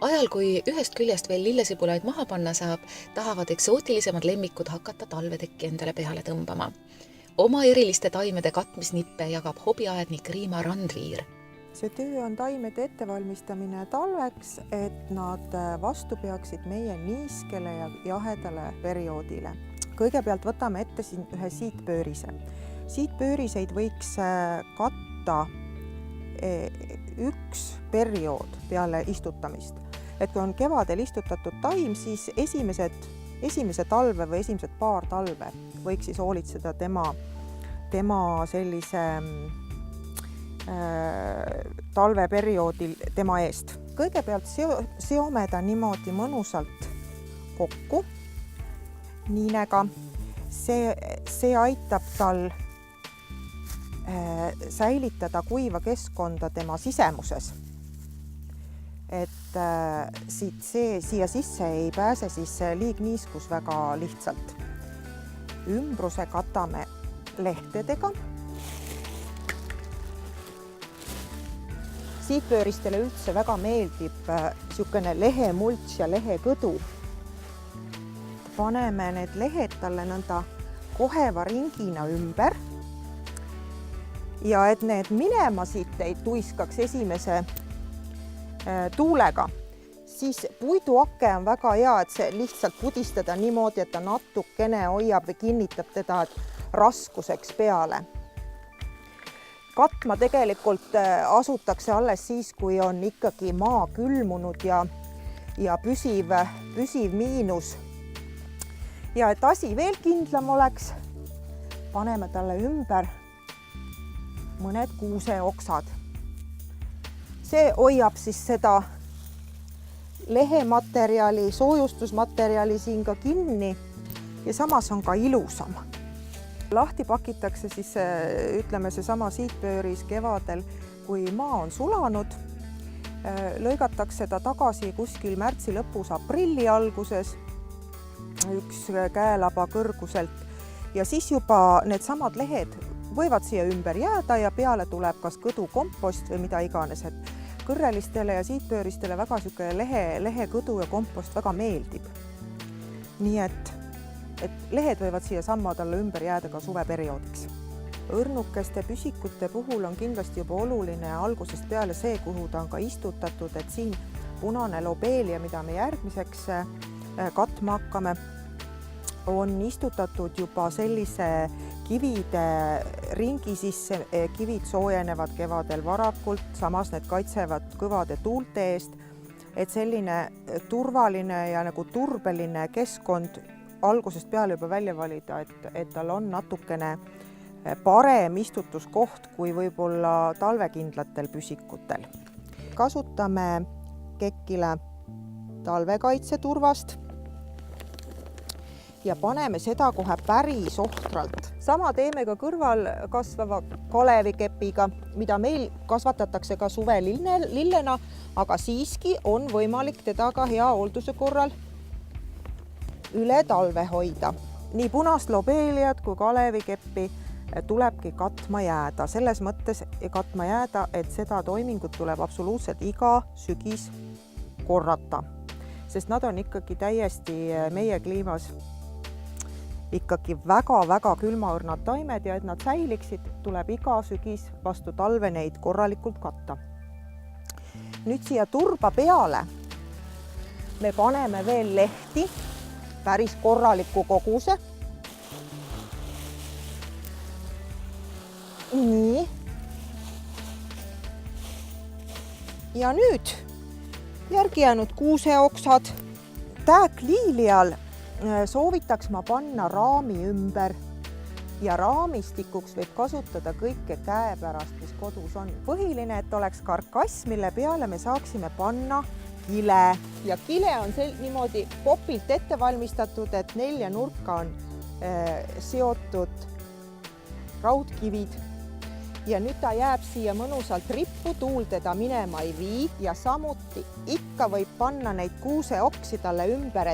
Ajal, kui ühest küljest veel lillesibulaid maha panna saab, tahavad eksootilisemad lemmikud hakata talvetekki endale peale tõmbama. Oma eriliste taimede katmisnippe jagab hobiaednik Riima Randviir. See töö on taimede ettevalmistamine talveks, et nad vastu peaksid meie niiskele ja jahedale perioodile. Kõigepealt võtame ette siin ühe siitpöörise. Siitpööriseid võiks katta üks periood peale istutamist. Et kui on kevadel istutatud taim, siis esimese talve või esimesed paar talve võiks siis hoolitseda tema sellise talveperioodil tema eest. Kõigepealt seome ta niimoodi mõnusalt kokku niinega. See aitab tal säilitada kuiva keskkonda tema sisemuses. Et siia sisse ei pääse siis liigniiskus väga lihtsalt. Ümbruse katame lehtedega. Siitpööristele üldse väga meeldib niisugune lehemults ja lehekõdu. Paneme need lehed talle nõnda koheva ringina ümber. Ja et need minema siit ei tuiskaks esimese tuulega, siis puiduake on väga hea, et see lihtsalt pudistada niimoodi, et ta natukene hoiab või kinnitab teda raskuseks peale. Katma tegelikult asutakse alles siis, kui on ikkagi maa külmunud ja püsiv miinus. Ja et asi veel kindlam oleks, paneme talle ümber mõned kuuseoksad. See hoiab siis seda lehematerjali, soojustusmaterjali siin ka kinni ja samas on ka ilusam. Lahti pakitakse siis, ütleme, seesama siitpööris kevadel, kui maa on sulanud. Lõigatakse ta tagasi kuskil märtsi lõpus, aprilli alguses, üks käelaba kõrguselt ja siis juba need samad lehed võivad siia ümber jääda ja peale tuleb kas kõdukompost või mida iganes, et kõrrelistele ja siitpööristele väga lehekõdu ja kompost väga meeldib. Nii et lehed võivad siia samma talle ümber jääda ka suveperioodiks. Õrnukeste püsikute puhul on kindlasti juba oluline algusest peale see, kuhu ta on ka istutatud, et siin punane lobeelia, mida me järgmiseks katma hakkame, on istutatud juba sellise kivide ringi sisse. Kivid soojenevad kevadel varakult, samas need kaitsevad kõvade tuulte eest, et selline turvaline ja nagu turbeline keskkond algusest peale juba välja valida, et tal on natukene parem istutuskoht kui võib-olla talvekindlatel püsikutel. Kasutame kekkile talvekaitseturvast ja paneme seda kohe päris ohtralt. Sama teeme ka kõrval kasvava kalevikepiga, mida meil kasvatatakse ka suvelillena, aga siiski on võimalik teda ka hea hoolduse korral üle talve hoida. Nii punast lobeeliat kui kalevikeppi tulebki katma jääda. Selles mõttes katma jääda, et seda toimingut tuleb absoluutselt iga sügis korrata, sest nad on ikkagi täiesti meie kliimas ikkagi väga-väga külmaõrnad taimed ja et nad säiliksid, tuleb iga sügis vastu talve neid korralikult katta. Nüüd siia turba peale me paneme veel lehti, päris korraliku koguse. Nii. Ja nüüd järgi jäänud kuuseoksad. Tääkliilial soovitaks ma panna raami ümber ja raamistikuks võib kasutada kõike käepärast, mis kodus on. Põhiline, et oleks karkass, mille peale me saaksime panna kile. Ja kile on niimoodi popilt ette valmistatud, et 4 nurka on seotud raudkivid. Ja nüüd ta jääb siia mõnusalt rippu, tuul teda minema ei vii ja samuti ikka võib panna neid kuuseoksi talle ümber,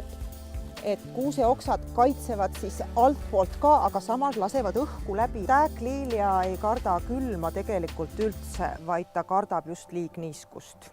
et kuuseoksad kaitsevad siis altpoolt ka, aga samas lasevad õhku läbi. Tääkliilia ei karda külma tegelikult üldse, vaid ta kardab just liigniiskust.